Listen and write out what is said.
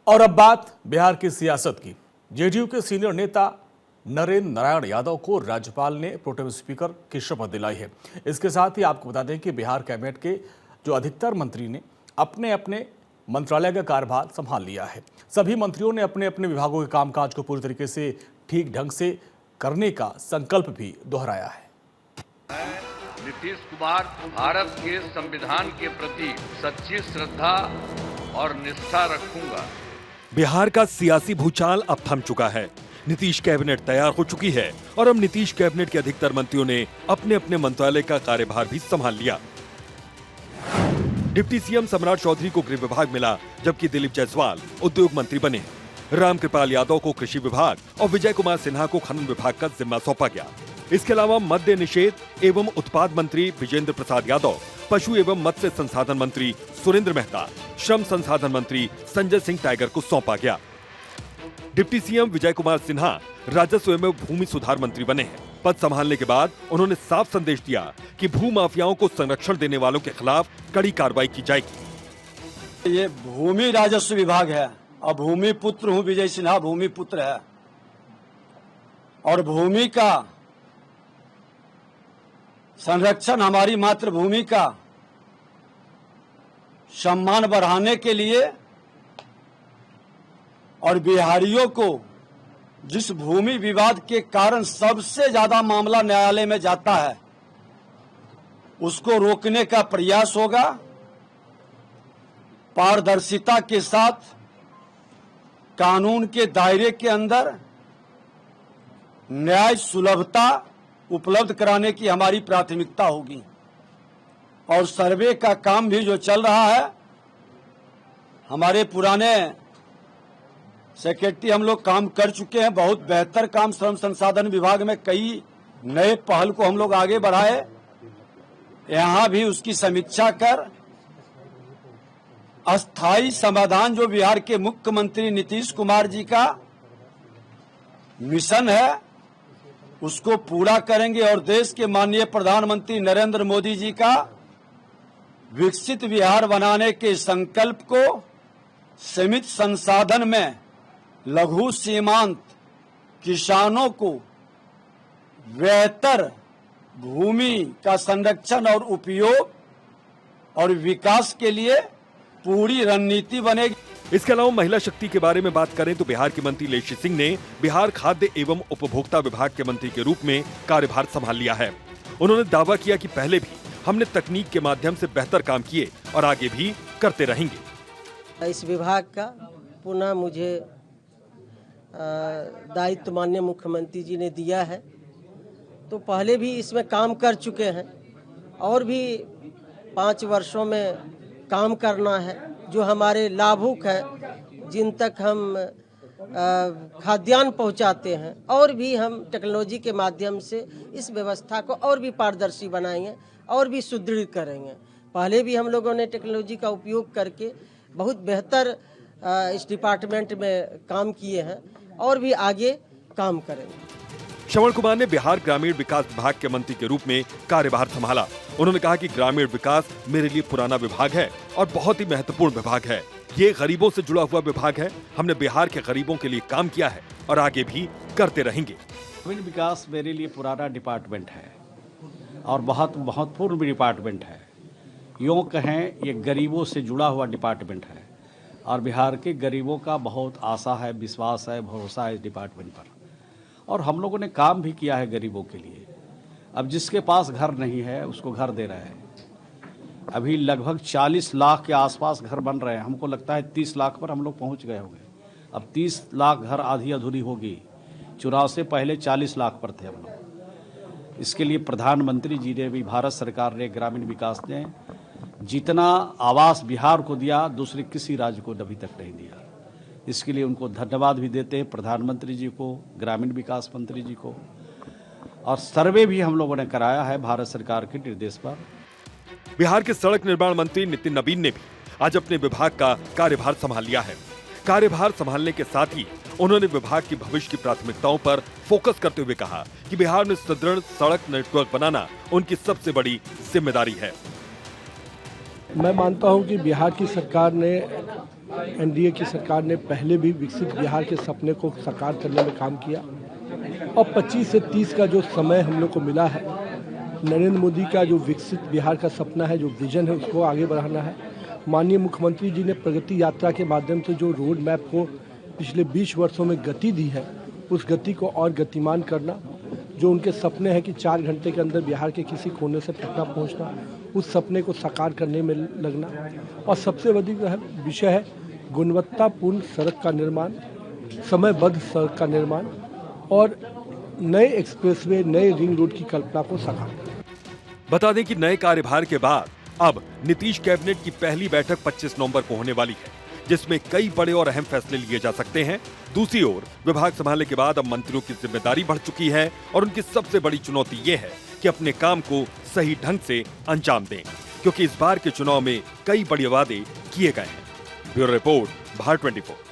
और अब बात बिहार की सियासत की। जेडीयू के सीनियर नेता नरेंद्र नारायण यादव को राज्यपाल ने प्रोटेम स्पीकर की शपथ दिलाई है। इसके साथ ही आपको बता दें कि बिहार कैबिनेट के जो अधिकतर मंत्री ने अपने अपने मंत्रालय का कार्यभार संभाल लिया है। सभी मंत्रियों ने अपने अपने विभागों के कामकाज को पूरी तरीके से ठीक ढंग से करने का संकल्प भी दोहराया है। नीतीश कुमार भारत के संविधान के प्रति सच्ची श्रद्धा और निष्ठा रखूंगा। बिहार का सियासी भूचाल अब थम चुका है। नीतीश कैबिनेट तैयार हो चुकी है और अब नीतीश कैबिनेट के अधिकतर मंत्रियों ने अपने अपने मंत्रालय का कार्यभार भी संभाल लिया। डिप्टी सीएम सम्राट चौधरी को गृह विभाग मिला, जबकि दिलीप जायसवाल उद्योग मंत्री बने। रामकृपाल यादव को कृषि विभाग और विजय कुमार सिन्हा को खनन विभाग का जिम्मा सौंपा गया। इसके अलावा मद्य निषेध एवं उत्पाद मंत्री विजेंद्र प्रसाद यादव, पशु एवं मत्स्य संसाधन मंत्री सुरेंद्र मेहता, श्रम संसाधन मंत्री संजय सिंह टाइगर को सौंपा गया। डिप्टी सीएम विजय कुमार सिन्हा राजस्व एवं भूमि सुधार मंत्री बने हैं। पद संभालने के बाद उन्होंने साफ संदेश दिया कि भू माफियाओं को संरक्षण देने वालों के खिलाफ कड़ी कार्रवाई की जाएगी। ये भूमि राजस्व विभाग है और भूमि पुत्र हूँ, विजय सिन्हा भूमि पुत्र है और भूमि का संरक्षण, हमारी मातृभूमि का सम्मान बढ़ाने के लिए और बिहारियों को जिस भूमि विवाद के कारण सबसे ज्यादा मामला न्यायालय में जाता है, उसको रोकने का प्रयास होगा। पारदर्शिता के साथ कानून के दायरे के अंदर न्याय सुलभता उपलब्ध कराने की हमारी प्राथमिकता होगी। और सर्वे का काम भी जो चल रहा है, हमारे पुराने सेक्रेटरी हम लोग काम कर चुके हैं, बहुत बेहतर काम श्रम संसाधन विभाग में कई नए पहल को हम लोग आगे बढ़ाए। यहाँ भी उसकी समीक्षा कर अस्थायी समाधान जो बिहार के मुख्यमंत्री नीतीश कुमार जी का मिशन है, उसको पूरा करेंगे और देश के माननीय प्रधानमंत्री नरेंद्र मोदी जी का विकसित बिहार बनाने के संकल्प को सीमित संसाधन में लघु सीमांत किसानों को बेहतर भूमि का संरक्षण और उपयोग और विकास के लिए पूरी रणनीति बनेगी। इसके अलावा महिला शक्ति के बारे में बात करें तो बिहार के मंत्री लेशी सिंह ने बिहार खाद्य एवं उपभोक्ता विभाग के मंत्री के रूप में कार्यभार संभाल लिया है। उन्होंने दावा किया कि पहले भी हमने तकनीक के माध्यम से बेहतर काम किए और आगे भी करते रहेंगे। इस विभाग का पुनः मुझे दायित्व माननीय मुख्यमंत्री जी ने दिया है, तो पहले भी इसमें काम कर चुके हैं और भी 5 वर्षों में काम करना है। जो हमारे लाभुक हैं, जिन तक हम खाद्यान्न पहुंचाते हैं, और भी हम टेक्नोलॉजी के माध्यम से इस व्यवस्था को और भी पारदर्शी बनाएंगे और भी सुदृढ़ करेंगे। पहले भी हम लोगों ने टेक्नोलॉजी का उपयोग करके बहुत बेहतर इस डिपार्टमेंट में काम किए हैं और भी आगे काम करेंगे। श्रवण कुमार ने बिहार ग्रामीण विकास विभाग के मंत्री के रूप में कार्यभार संभाला। उन्होंने कहा कि ग्रामीण विकास मेरे लिए पुराना विभाग है और बहुत ही महत्वपूर्ण विभाग है। ये गरीबों से जुड़ा हुआ विभाग है। हमने बिहार के गरीबों के लिए काम किया है और आगे भी करते रहेंगे। ग्रामीण विकास मेरे लिए पुराना डिपार्टमेंट है और बहुत महत्वपूर्ण डिपार्टमेंट है। यूँ कहें, ये गरीबों से जुड़ा हुआ डिपार्टमेंट है और बिहार के गरीबों का बहुत आशा है, विश्वास है, भरोसा है इस डिपार्टमेंट पर। और हम लोगों ने काम भी किया है गरीबों के लिए। अब जिसके पास घर नहीं है उसको घर दे रहे हैं। अभी लगभग 40 लाख के आसपास घर बन रहे हैं। हमको लगता है 30 लाख पर हम लोग पहुंच गए होंगे। अब 30 लाख घर आधी अधूरी होगी। चुनाव से पहले 40 लाख पर थे हम लोग। इसके लिए प्रधानमंत्री जी ने भी, भारत सरकार ने, ग्रामीण विकास ने जितना आवास बिहार को दिया, दूसरे किसी राज्य को अभी तक नहीं दिया। इसके लिए उनको धन्यवाद भी देते हैं, प्रधानमंत्री जी को, ग्रामीण विकास मंत्री जी को। और सर्वे भी हम लोगों ने कराया है भारत सरकार के निर्देश पर। बिहार के सड़क निर्माण मंत्री नितिन नवीन ने भी आज अपने विभाग का कार्यभार संभाल लिया है। कार्यभार संभालने के साथ ही उन्होंने विभाग की भविष्य की प्राथमिकताओं पर फोकस करते हुए कहा कि बिहार में सुदृढ़ सड़क नेटवर्क बनाना उनकी सबसे बड़ी जिम्मेदारी है। मैं मानता हूं कि बिहार की सरकार ने एनडीए की सरकार ने पहले भी विकसित बिहार के सपने को साकार करने में काम किया और 25 से 30 का जो समय हम लोग को मिला है, नरेंद्र मोदी का जो विकसित बिहार का सपना है, जो विजन है, उसको आगे बढ़ाना है। माननीय मुख्यमंत्री जी ने प्रगति यात्रा के माध्यम से जो रोड मैप को पिछले 20 वर्षों में गति दी है, उस गति को और गतिमान करना, जो उनके सपने हैं कि 4 घंटे के अंदर बिहार के किसी कोने से पटना पहुंचना, उस सपने को साकार करने में लगना। और सबसे बड़ी विषय है गुणवत्तापूर्ण सड़क का निर्माण, समयबद्ध सड़क का निर्माण और नए एक्सप्रेसवे, नए रिंग रोड की कल्पना को साकार करना। बता दें कि नए कार्यभार के बाद अब नीतीश कैबिनेट की पहली बैठक 25 नवंबर को होने वाली है, जिसमें कई बड़े और अहम फैसले लिए जा सकते हैं। दूसरी ओर विभाग संभालने के बाद अब मंत्रियों की जिम्मेदारी बढ़ चुकी है और उनकी सबसे बड़ी चुनौती ये है कि अपने काम को सही ढंग से अंजाम दें, क्योंकि इस बार के चुनाव में कई बड़े वादे किए गए हैं। Bureau report, Bharat 24।